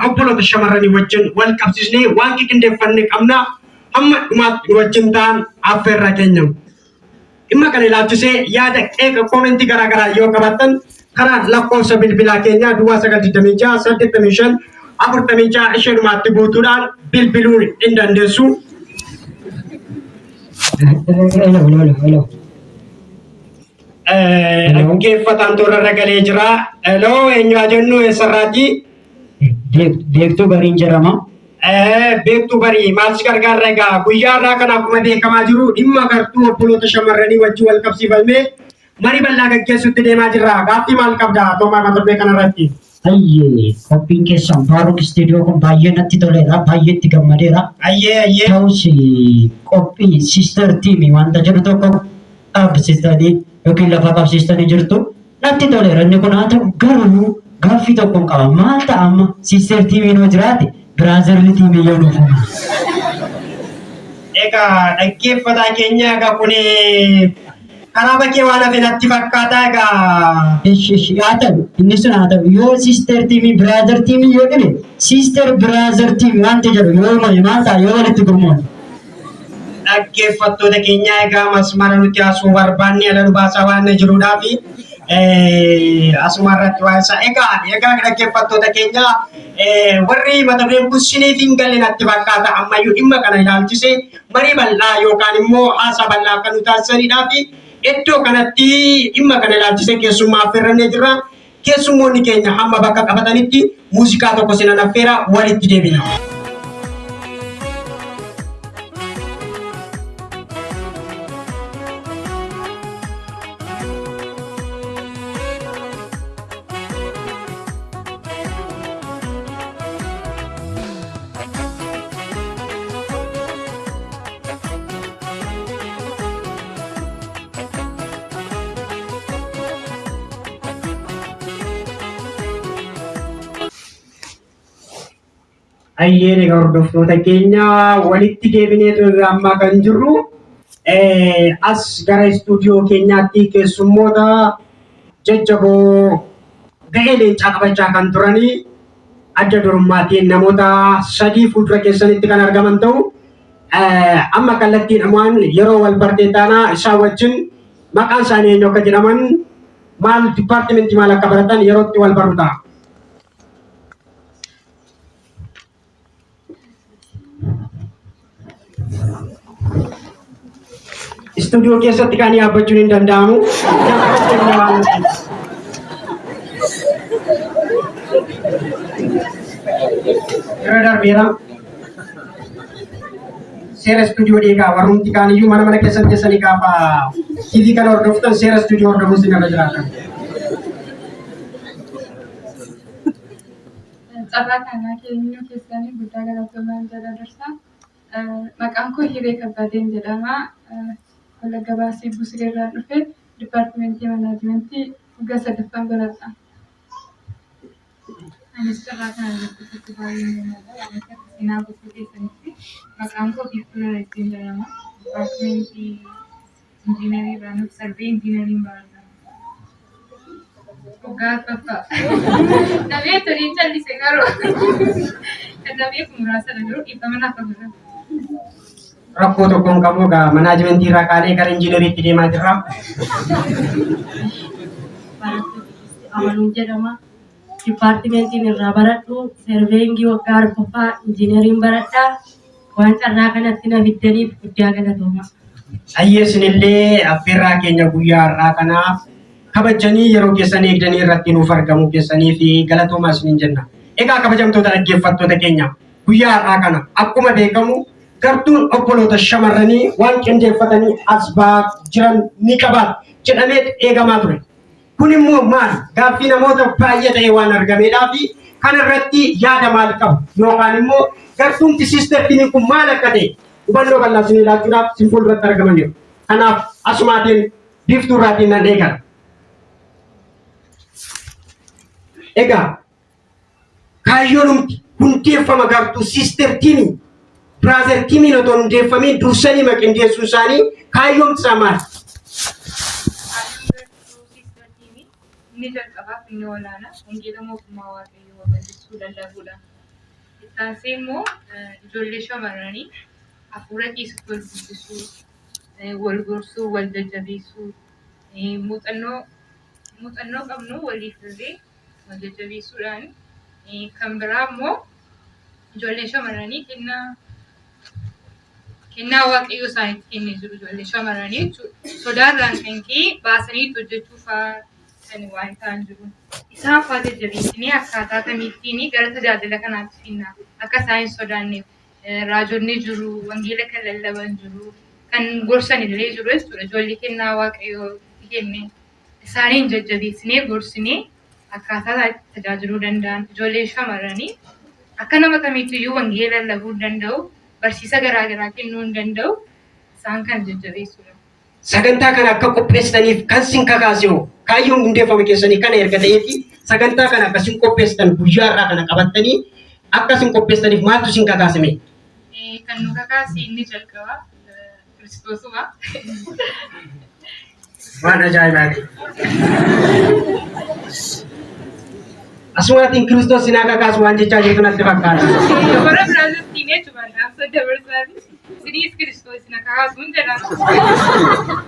obboloota shamarranii wajjin wal qabsiisnee waan qindeeffannee qabna hamma dhumaatti wajjin ta'an affeerraa keenya. Dhimma kana ilaalchisee yaada qeeqa koomentii garaagaraa yoo qabaattan karaa lakkoofsa bilbilaa keenyaa duwwaa 926 85 46 ishee dhumaatti guutuudhaan bilbiluun hin dandeessu. Dhaggeeffataan toora ragalee jira. Hello, eenyu jennu eessarraati? Beektuu Bariin jedhama. Beektuu Barii maal si gargaara egaa guyyaa irraa kan akkuma beekamaa jiru dhimma gartuu obboloota shamarranii wajjin wal qabsiifamee marii bal'aa gaggeessuutti deemaa jirra. Gaaffii maal qabda Toomaa mata duree kanarratti? Ayyee qophiin keessan Baaruk Istiidiyoo kun baay'ee natti toleera, baay'ee itti gammadeera. Ayyee. Ta'us qophii Sister Tiimi wanta jedhu tokko dhaabsistanii yookiin lafa qabsiistanii jirtu natti toleera. Inni kun haa ta'u garuu gaaffii tokko qaba. Maal ta'a amma Sister Tiimiin hoo jiraate Biraazerli Tiimii yoo dhufu? Egaa dhaggeeffataa keenya egaa kun karaa bakkee waan hafe natti fakkaata egaa. Haa ta'u inni sun haa ta'u yoo Sister Tiimii Biraazer Tiimii yoo dhibe Sister Biraazer Tiimii wanti jedhu yoo maal ta'a yoo walitti gurmuun. Dhaggeeffattoota keenya egaa masmara nuti asuu barbaanne ala nu baasaa waan jiruudhaafi asuma irratti waan isaa egaa dhaggeeffattoota keenya warri mata dureen bushineef hin galle natti fakkaata ammayyuu dhimma kana ilaalchisee marii bal'aa yookaan immoo haasaa bal'aa kan nu taasisaniidhaafi iddoo kanatti dhimma kana ilaalchisee keessummaa affeerrannee jirra. Keessummoonni keenya hamma bakka qabatanitti muuziqaa tokko sinan affeera walitti deebina. Ayyee egaa hordoftoota keenya walitti deebineetu amma kan jirru as gara istuudiyoo keenyaatti keessummoota jajjaboo ga'ee leencaa qabachaa kan turanii adda durummaatiin namoota 3 fuuldura keessanitti kan argaman ta'u amma kallattiidhumaan yeroo wal bartee taanaa isaa wajjin maqaan isaanii eenyu akka jedhaman maal dipaartimentii maal akka baratan yerootti wal baru ta'a. Studio keessatti kan yaabbachuun hin danda'amu. Yeroo darbeera seera studio eegaa warrumti kaan iyyuu mana keessatti keessanii gaafa TV kana hordoftan seera studio hordofuun sin irra jiraatan. Carraa kanaa keenya keessanii guddaa galatoomaa jedha dursa. Maqaan koo Hiree Kabbadeen jedhama. Wallagga Baasii Busiree irraa dhufe dipaartimentii manaajimentii waggaa 8ffaan baradha. Anis carraa kana irratti baay'ee namatti seenaa gosa keessanitti maqaan koo Biiftuu Darajjeen jedhama. Dipaartimentii injiinarii irraa nuti sarvee injiinariin baradha. Waggaa 4ffaa. Namee toliin callise garuu kan namee kun muraasadha garuu dhiibbama naaf qabudha. Rakkoo tokkoon qabu egaa manaajimentii irraa kaanee gara injiinariitti deemaa jirra. Amanuun jedhama. Dipaartimentiin irraa baradhu sarveeyingii waggaa 4ffaa injiinariin baradhaa. Waan carraa kanatti na fiddaniif guddaa galatooma. Ayyee isinillee affeerraa keenya guyyaa har'aa kanaaf kabajanii yeroo keessan eegdanii irratti nuuf argamuu keessanii fi galatoomaa isiniin jenna. Egaa kabajamtoota dhaggeeffattoota keenya guyyaa har'aa kana akkuma beekamu gartuun obboloota shamarranii waan qindeeffatanii as ba'aa jiran ni qabaatu jedhamee eegamaa ture. Kun immoo maal gaaffii namoota baay'ee ta'e waan argameedhaa fi kana irratti yaada maal qabu yookaan immoo gartuumti Sister Tiimiin kun maal akka ta'e hubannoo bal'aa isin ilaachuudhaaf isin fuulduratti argamaniiru. Kanaaf asumaatiin Biiftuu irraatiin nan eegala. Egaa kaayyoon hundeeffama gartuu Sister Tiimii Brother Tiimiin otoo hundeeffamiin dursanii maqindeessuu isaanii kaayyoon isaa maali? Inni jalqabaaf inni olaanaa wangeela mootummaa waaqayyoo babal'isuu danda'uudha. Taasisee immoo ijoollee shamarranii hafuura keessatti wal guddisuu, wal gorsuu, wal jajjabeessuu, muuxannoo qabnu waliif illee wal jajjabeessuudhaan kan biraa immoo ijoollee shamarranii kennaa waaqayyo isaanitti kennee jiru ijoollee shamarranii jechuudha. Sodaarraan kan ka'e baasanii hojjechuu fa'aa kan waan ta'an jiru. Isaan fa'aa jajjabeessinee akkaataa kamittiin gara tajaajila kanaatti finna. Akka isaan hin sodaanneef raajonni jiru, wangeela kan lallaban jiru, kan gorsan illee jiru jechuudha. Ijoollee kennaa waaqayyo kenne isaaniin jajjabeessinee gorsinee akkaataa tajaajiluu danda'an ijoollee shamarranii akka nama kamittiyyuu wangeela lallabuu danda'u, barsiisa garaagaraa kennuu danda'u isaan kan jajjabeessudha. Sagantaa kana akka qopheessitaniif kan sin kakaaseu kaayyoon hundeeffame keessanii kana erga ta'eefi sagantaa kana akkasiin qopheessitan guyyaa irraa kana qabattanii akkasiin qopheessitaniif maaltu sin kakaasame? Kan nu kakaase inni jalqaba Kiristoosuma. Waan ajaa'ibaati. Asumaatiin Kiristoos sinaa kakaasu waan jechaa jirtu natti fakkaata. Bara biraaziltiin jechuudha dhaamsa dabarsaati. Siniis Kiristoos na kaasuun jedhama.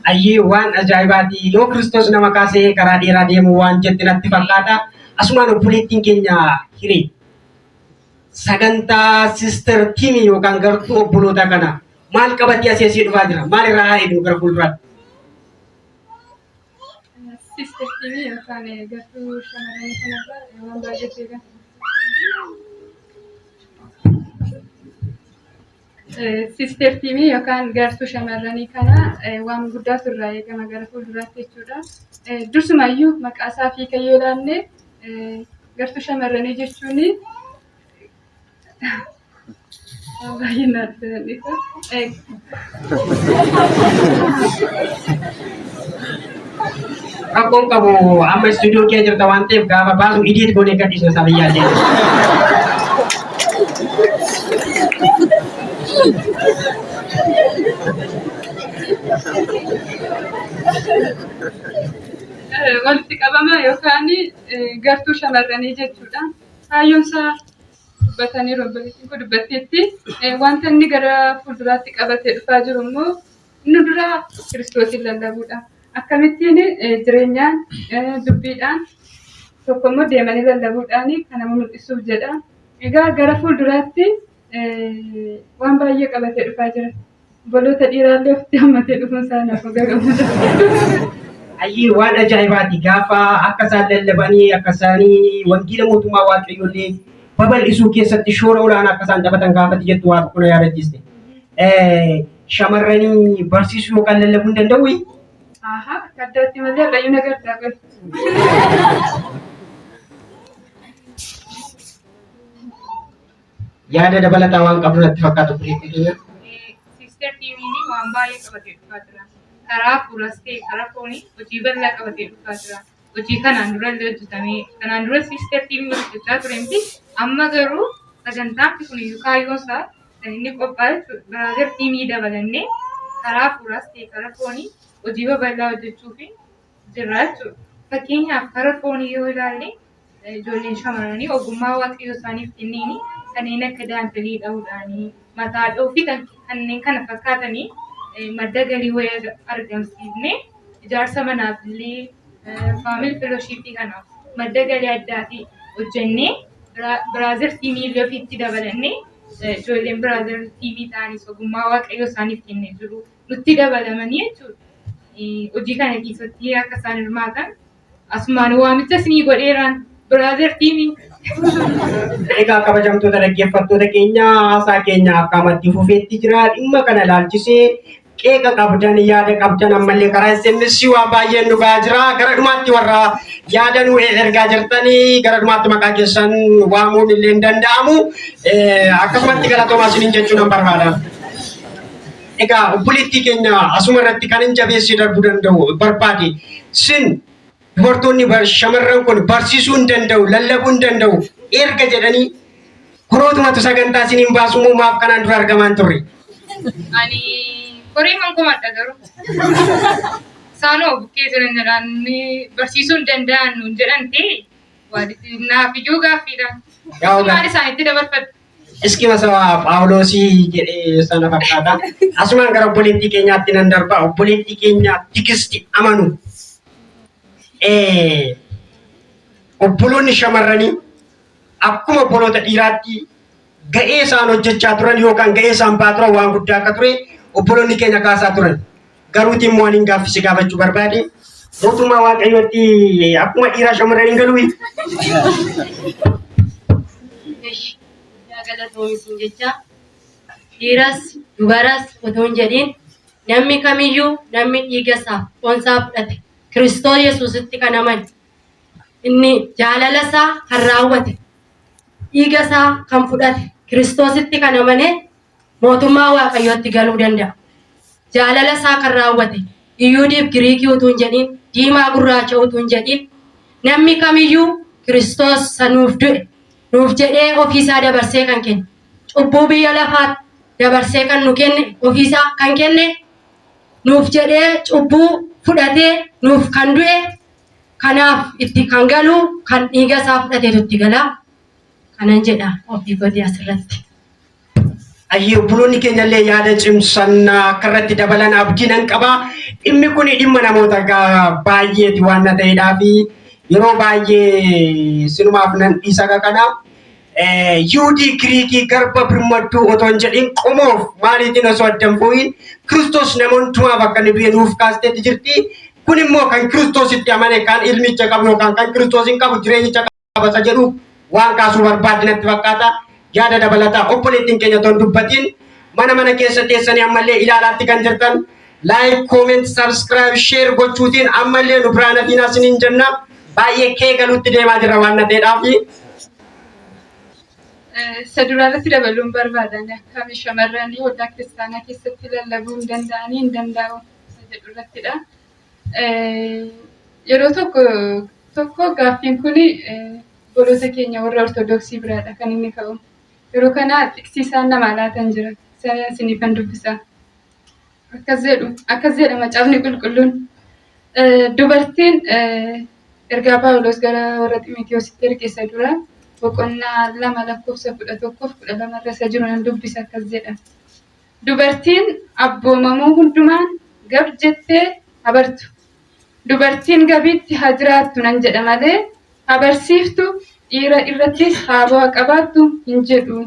Ayyee waan ajaa'ibaati. Yoo Kiristoos nama kaasee karaa dheeraa deemu waan jetti natti fakkaata. Asumaan obboleettiin keenya hiree. Sagantaa Sister Tiimii yookaan gartuu obboloota kana maal qabattee asii dhufaa jira? Maal irraa haa eegnu gara fuulduraatti? Sister Tiimii yookaan gartuu shamarranii kanarra waan baay'ee beekan. Sister Tiimii yookaan gartuu shamarranii kana waan guddaatu irraa eegama gara fuulduraatti jechuudha. Dursumayyuu maqaa isaa fi kayyoo ilaalle gartuu shamarranii jechuun baay'ee naatti mul'isa. Rakkoon qabu amma istuudiyoo kee jirta waan ta'eef gaafa baasu idiit goonee gadhiisna isaa biyyaa deema. Walitti qabama yookaan gartuu shamarranii jechuudha. Kaayyoon isaa dubbatanii obboleettiin kun dubbatteetti wanta inni gara fuulduraatti qabatee dhufaa jiru immoo inni dura Kiristoosin lallabuudha. Akkamittiin jireenyaan dubbiidhaan tokko immoo deemanii lallabuudhaan kana mul'isuuf jedha. Egaa gara fuulduraatti waan baay'ee qabatee dhufaa jira. Obboloota dhiiraallee ofitti hammatee dhufuun isaa naaf gagamuudha. Ayyee waan ajaa'ibaati. Gaafa akka isaan lallabanii akka isaanii wangeela mootummaa waaqayyoollee babal'isuu keessatti shoora olaanaa akka isaan taphatan gaafatti jettu waan kuna yaadachiiste. Shamarranii barsiisuu yookaan lallabuu hin danda'u? Akka addaatti malee hayyuu nagartaa galu. Yaada dabalataa waan qabdu natti fakkaatu kuleetti. Sister Tiimiin waan baay'ee qabatee dhufaa jira. Karaa fuulas ta'e karaa foonii hojii bal'aa qabatee dhufaa jira. Hojii kanaan dura illee hojjetamee kanaan dura Sister Tiimii hojjechaa ture miti amma garuu sagantaan kun iyyuu kaayyoon isaa kan inni qophaa'e Biraazil Tiimii dabalannee karaa fuulas ta'e karaa foonii hojii babal'aa hojjechuu fi jirra jechuudha. Fakkeenyaaf karaa foonii yoo ilaalle ijoolleen shamarranii ogummaa waaqayyo isaaniif kenneeni kanneen akka daantilii dha'uudhaanii mataa dha'uu fi kanneen kana fakkaatanii madda galii wayii argamsiifnee ijaarsa manaaf illee faamil filoshiippii kanaaf madda galii addaatii hojjennee Biraazil Tiimii illee ofiitti dabalannee ijoolleen Biraazil Tiimii ta'anis ogummaa waaqayyo isaaniif kennee jiru nutti dabalamanii jechuudha. Hojii kana keessatti akka isaan hirmaatan asumaan waamicha isinii godheeraan Biraazil Tiimii. Egaa kabajamtoota dhaggeeffattoota keenya haasaa keenya akka amatti fufeetti jira. Dhimma kana ilaalchisee qeeqa qabdan yaada qabdan ammallee karaa SMS waan baay'een nu gahaa jira. Gara dhumaatti warra yaada nu ergaa jirtanii gara dhumaatti maqaa keessan waamuun illee hin danda'amu. Akkasumatti galatoomaa isiniin jechuun nan barbaada. Egaa obboleettii keenya asuma irratti kan hin jabeessee darbuu danda'u barbaade sin dubartoonni shamarran kun barsiisuu hin danda'u, lallabuu hin danda'u erga jedhanii korootumatu sagantaa isiniin baasuu maaf kanaan dura argamaan turre. Ani horii mankumadha garuu. Saanoo bukkee jiran jedhan barsiisuu hin danda'an nuun jedhan ta'e naaf iyyuu gaaffiidha. Yaa ogaa. Maal isaanitti dabarfadhu? Iski masawa Phaawulosii jedhee sana fakkaata. Asumaan gara obboleettii keenyaatti nan darba. Obboleettii keenya tikisti amanu. Obboloonni shamarranii akkuma obboloota dhiiraatti ga'ee isaan hojjechaa turan yookaan ga'ee isaan ba'aa turan waan guddaa akka ture obboloonni keenya kaasaa turan. Garuuti immoo ani gaaffii gaafachuu barbaade. Mootummaa Waaqayyootti akkuma dhiiraa shamarranii galuu. Galatoomisin jecha dhiiras dubaras otoo hin jedhiin namni kamiyyuu namni dhiiga isaa foonsaa fudhate Kiristoos Yesuusitti kan amane inni jaalala isaa kan raawwate dhiiga isaa kan fudhate Kiristoositti kan amane mootummaa Waaqayyootti galuu danda'a. Jaalala isaa kan raawwate Yihuudiif Giriikii utuu hin jedhiin diimaa gurraacha utuu hin jedhiin namni kamiyyuu Kiristoos sanuuf du'e nuuf jedhee ofiisaa dabarsee kan kenne cubbuu biyya lafaatti dabarsee kan nu kenne ofiisaa kan kenne nuuf jedhee cubbuu fudhatee nuuf kan du'e kanaaf itti kan galu kan dhiiga isaa fudhateetu itti gala kanan jedha ofii godhee asirratti. Ayyee obboloonni keenya illee yaada cimsannaa akkarratti dabalan abdii nan qaba. Dhimmi kun dhimma namoota baay'eeti waan ta'eedhaa fi yeroo baay'ee sinumaaf nan dhiisa kana Yihuudii Giriikii garba birmadduu otoo hin jedhin qomoof maaliitiin osoo addan bu'iin Kiristoos namoontumaaf akka inni du'e nuuf kaasteetti jirti. Kun immoo kan Kiristoositti amane kan ilmicha qabu yookaan kan Kiristoosiin qabu jireenyicha qabasa jedhu waan kaasuu barbaadde natti fakkaata. Yaada dabalataa obboleettiin keenya otoo hin dubbatiin mana keessa teessanii ammallee ilaalaatti kan jirtan like, comment, subscribe, share gochuutiin ammallee nu biraan hafiin asiniin jenna. Baay'ee kee galuutti deemaa jirra waan ta'eedhaaf. Saduraalatti dabaluun barbaadan akkami shamarranii waldaa kiristaanaa keessatti lallabuu hin danda'anii hin danda'u jedhu irrattidha. Yeroo tokko gaaffiin kun obboloota keenya warra ortodoksii biraadha kan inni ka'u. Yeroo kana xiqsiisaan nama laatan jira. Isiniifan dubbisa. Akkas jedha macaafni qulqulluun. Dubartiin ergaa Phaawulos gara warra Xiimotewositti ergeessa dura boqonnaa 2:11-12 irra jiru nan dubbisa akkas jedha. Dubartiin abboomamuu hundumaan gab jettee habartu. Dubartiin gabiitti haa jiraattu nan jedha malee habarsiiftu dhiira irrattis haa bu'aa qabaattu hin jedhu.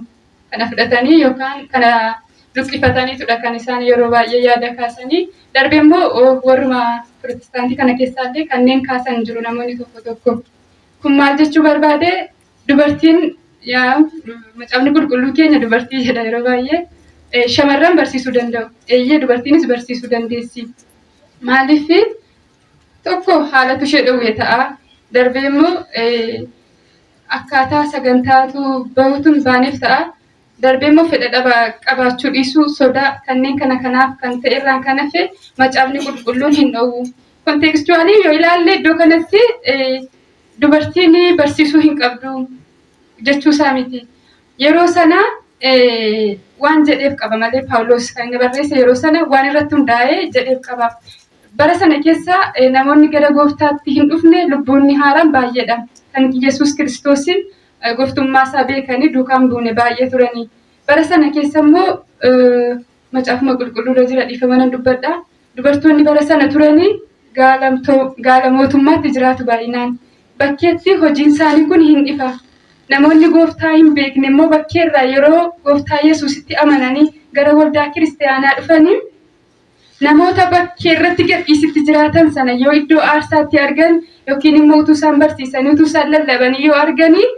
Kana fudhatanii yookaan kana luqqifataniitudha kan isaan yeroo baay'ee yaada kaasanii. Darbee immoo warruma Pirotestaantii kana keessaallee kanneen kaasan jiru namoonni tokko. Kun maal jechuu barbaade dubartiin macaafni qulqulluu keenya dubartii jedha yeroo baay'ee shamarran barsiisuu danda'u. Eeyyee dubartiinis barsiisuu dandeessi. Maaliif tokko haalatu ishee dhowwee ta'a. Darbee immoo akkaataa sagantaatu bahutuun baaneef ta'a. Darbee immoo fedha qabaachuu dhiisuu sodaa kanneen kanaaf kan ta'e irraan kan hafe macaafni qulqulluun hin dhowwu. Kontekstuwaalii yoo ilaalle iddoo kanatti dubartiin barsiisuu hin qabdu jechuusaa miti. Yeroo sana waan jedheef qaba malee Phaawulos kan inni barreesse yeroo sana waan irratti hundaa'ee jedheef qaba. Bara sana keessa namoonni gara gooftaatti hin dhufne lubboonni haaraan baay'eedha. Kan Yesuus Kiristoosiin gooftummaa isaa beekanii duukaan buune baay'ee turanii. Bara sana keessa immoo macaafuma qulqulluurra jira dhiifama nan dubbadha. Dubartoonni bara sana turanii gaala mootummaatti jiraatu baay'inaan. Bakkeetti hojiin isaanii kun hin ifa. Namoonni gooftaa hin beekne immoo bakkeerraa yeroo gooftaa Yesuusitti amananii gara waldaa kiristaanaa dhufanii namoota bakkee irratti gadhiisitti jiraatan sana yoo iddoo aarsaatti argan yookiin immoo utuu isaan barsiisanii utuu isaan lallabanii yoo arganii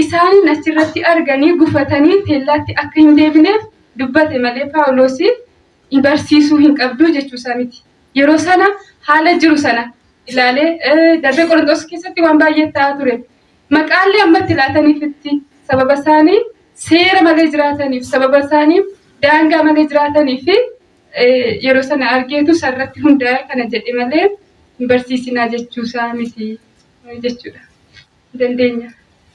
isaan achirratti arganii gufatanii teellaatti akka hin deebineef dubbate malee Phaawulos barsiisuu hin qabdu jechuusaa miti. Yeroo sana haala jiru sana ilaalee darbee Qorontos keessatti waan baay'ee ta'aa ture. Maqaallee ammatti laataniifitti sababa isaanii seera malee jiraataniif sababa isaanii daangaa malee jiraataniif yeroo sana argeetu sarratti hundaa'e kana jedhe malee hin barsiisinaa jechuusaa miti jechuudha. Dandeenya.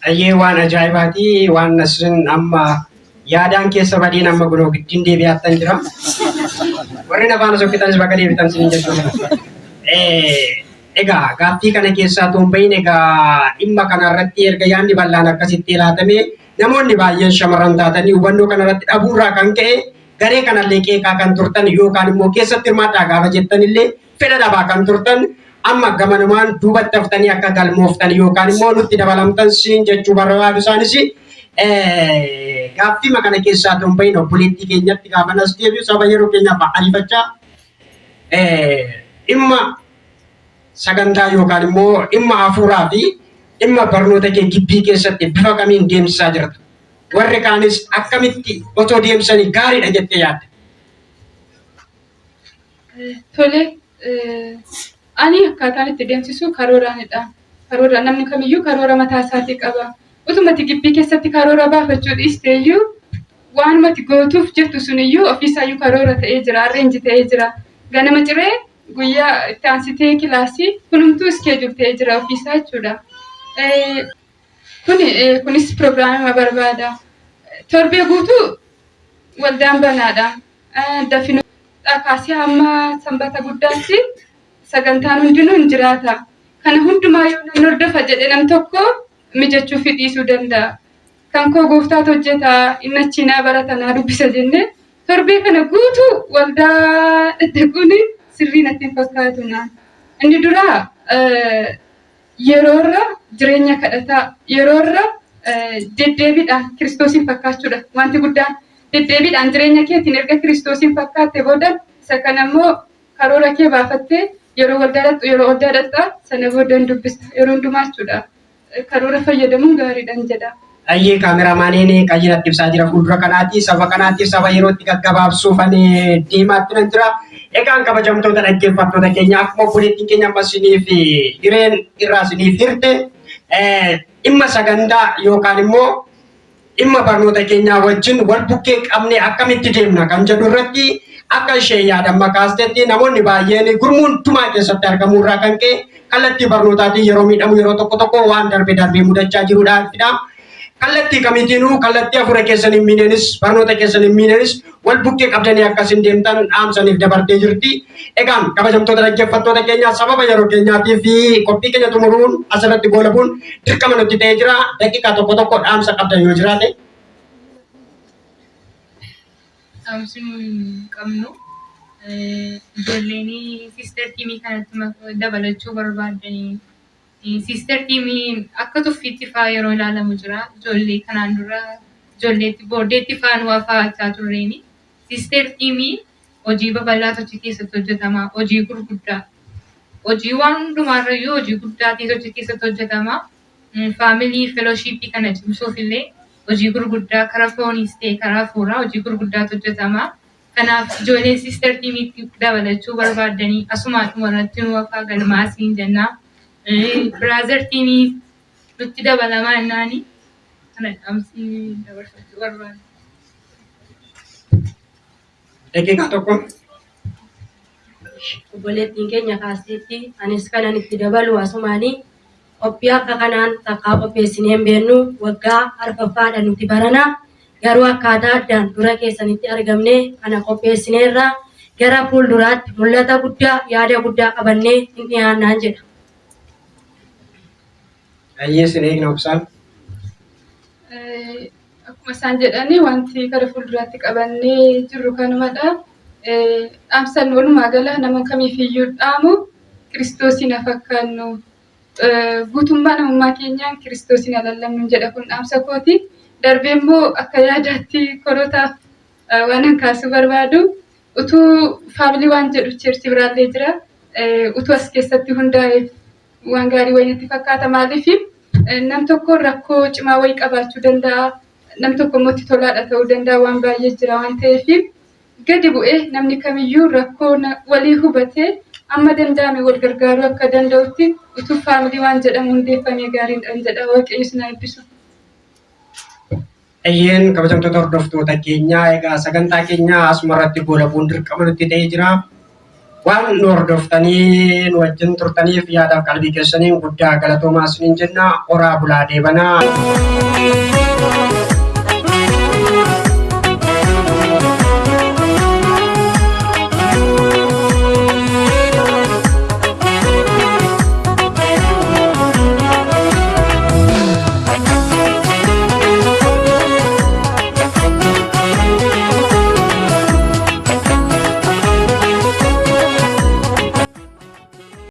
Ayyee waan ajaa'ibaati waan asin amma yaadaan keessa badiin amma gunoo giddiin deebi'aattan jira. Warri afaan sokkitanis bakka deebitan sin jechuudha. Egaa gaaffii kana keessaa tuun bahin egaa dhimma kanarratti erga yaadni bal'aan akkasitti laatame namoonni baay'een shamarran taatanii hubannoo kanarratti dhabuurraa kan ka'e garee kanallee qeeqaa kan turtan yookaan immoo keessatti hirmaadhaa gaafa jettanillee fedha dhabaa kan turtan amma gamanumaan duubatti haftanii akka galmooftan yookaan immoo nutti dabalamtan siin jechuu barbaadu isaanis gaaffii kana keessaa tuun bahin obboleettii keenyatti gaafa nas deebi'u saba yeroo keenyaaf ariifachaa dhimma sagantaa yookaan immoo dhimma hafuuraa fi dhimma barnoota kee gibbii keessatti bifa kamiin deemsisaa jirtu. Warri kaanis akkamitti otoo deemsanii gaariidha jettee yaadda? Tole, ani akkaataan itti deemsisu karooraanidha. Karoora namni kamiyyuu karoora mataa isaatii qaba. Utumati gibbii keessatti karoora baafachuu dhiisteeyyuu waanumati gootuuf jirtu suniyyuu ofiisaayyuu karoora ta'ee jira, arreenji ta'ee jira. Ganama ciree guyyaa itti aansitee kilaasii kunumtuu iskeejul ta'ee jira ofiisaa jechuudha. Kunis pirogiraamii barbaada. Torbee guutuu waldaan banaadha. Dafinuu kaasee hamma sanbata guddaatti sagantaan hundinuu hin jiraata. Kana hundumaa yoo nan hordofa jedhe nam tokko mijachuu fi dhiisuu danda'a. Kan koo gooftaatu hojjeta inni achinaa baratanaa dubbisa jennee torbee kana guutuu waldaa dhaquun sirrii natti hin fakkaatu naan. Inni duraa yeroorra jireenya kadhataa, yeroorra deddeebiidhaan Kiristoosiin fakkaachuudha. Wanti guddaan deddeebiidhaan jireenya keetiin erga Kiristoosiin fakkaatte booda isa kanammoo karoora kee baafattee yeroo waldaa dhaqxaa sana booda hin dubbista. Yeroo hundumaa jechuudha. Karoora fayyadamuun gaariidhaan jedha. Ayyee kaameraamaaniin qayyinatti ibsaa jira fuuldura kanaati. Saba kanaatiif saba yerootti gaggabaabsuuf ani deemaatti nan jira. Egaan kabajamtoota dhaggeeffattoota keenya akkuma obboleettiin keenya amma isiniif hireen irraa isiniif hirte dhimma sagantaa yookaan immoo dhimma barnoota keenyaa wajjin wal bukkee qabnee akkamitti deemna kan jedhu irratti akka ishee yaadan makaastetti namoonni baay'een gurmuuntumaa keessatti argamuu irraa kan ka'e kallattii barnootaatiin yeroo miidhamu yeroo tokko waan darbee mudachaa jiruudhaafidha. Kallattii kamiitiinuu kallattii hafuura keessan hin miineenis barnoota keessan hin miineenis wal bukkee qabdanii akkasiin deemtan dhaamsaniif dabartee jirti. Egaan kabajamtoota dhaggeeffattoota keenyaa sababa yeroo keenyaatii fi qophii keenya xumuruun asirratti goolabuun dirqama nutti ta'ee jira. Daqiiqaa tokko dhaamsa qabdan yoo jiraate. Dhaamsuun qabnu ijoolleen siister tiimii kanatti dabalachuu barbaadanii siister tiimii akka tuffiitti fa'aa yeroo ilaalamu jira. Ijoollee kanaan dura ijoolleetti boordeetti fa'aa nu afaa turreeni. Siister tiimii hojii babal'aatu achi keessatti hojjetama. Hojii gurguddaa. Hojii waan hundumaarrayyuu hojii guddaatiin achi keessatti hojjetama. Faamilii feelooshipii kana cimsuuf illee hojii gurguddaa karaa fooniis ta'e karaa hafuuraa hojii gurguddaatu hojjetama. Kanaaf ijoollee siister tiimiitti dabalachuu barbaadanii asumaadhuma irratti nu afaa galmaasiin jennaa. Brother tiimii nutti dabalamaa jennaani kana dhaamsii dabarfachuu barbaada. Daqiiqaa tokko. Obboleettiin keenya kaasteetti anis kanan itti dabalu asumaanii qophii akka kanaan takkaa qopheessinee hin beeknu waggaa arfaffaadha nuti barana garuu akkaataa addaan dura keessanitti argamne kana qopheessineerra gara fuulduraatti mul'ata guddaa yaada guddaa qabannee hin dhiyaannaan jedha. Ayyee isin eegna obsaan. Akkuma isaan jedhanii wanti gara fuulduraatti qabannee jirru kanumadha. Dhaamsan walumaa gala nama kamiifiyyuu dhaamu Kiristoosiin haa fakkaannu. Guutummaa namummaa keenyaan Kiristoosiin haa lallabnu jedha kun dhaamsa kooti. Darbee immoo akka yaadaatti korootaaf waan kaasuu barbaadu utuu faamilii waan jedhu cheersi biraallee jira. Utuu as keessatti hundaa'eef waan gaarii wayiitti fakkaata maaliif nam tokko rakkoo cimaa wayii qabaachuu danda'a. Nam tokko immoo itti tolaadha ta'uu danda'a waan baay'ee jira waan ta'eef gadi bu'ee namni kamiyyuu rakkoo walii hubatee amma danda'ame wal gargaaruu akka danda'utti utuu faamilii waan jedhamu hundeeffamee gaariidhaan jedha waaqayyos na eebbisu. Ayyeen kabajamtoota hordoftoota keenyaa egaa sagantaa keenya asumarratti goolabuun dirqama nutti ta'ee jira. Waan nu hordoftanii nu wajjin turtaniif yaadaaf qalbii keessaniin guddaa galatoomaa isiniin jenna. Horaa bulaa deebanaa.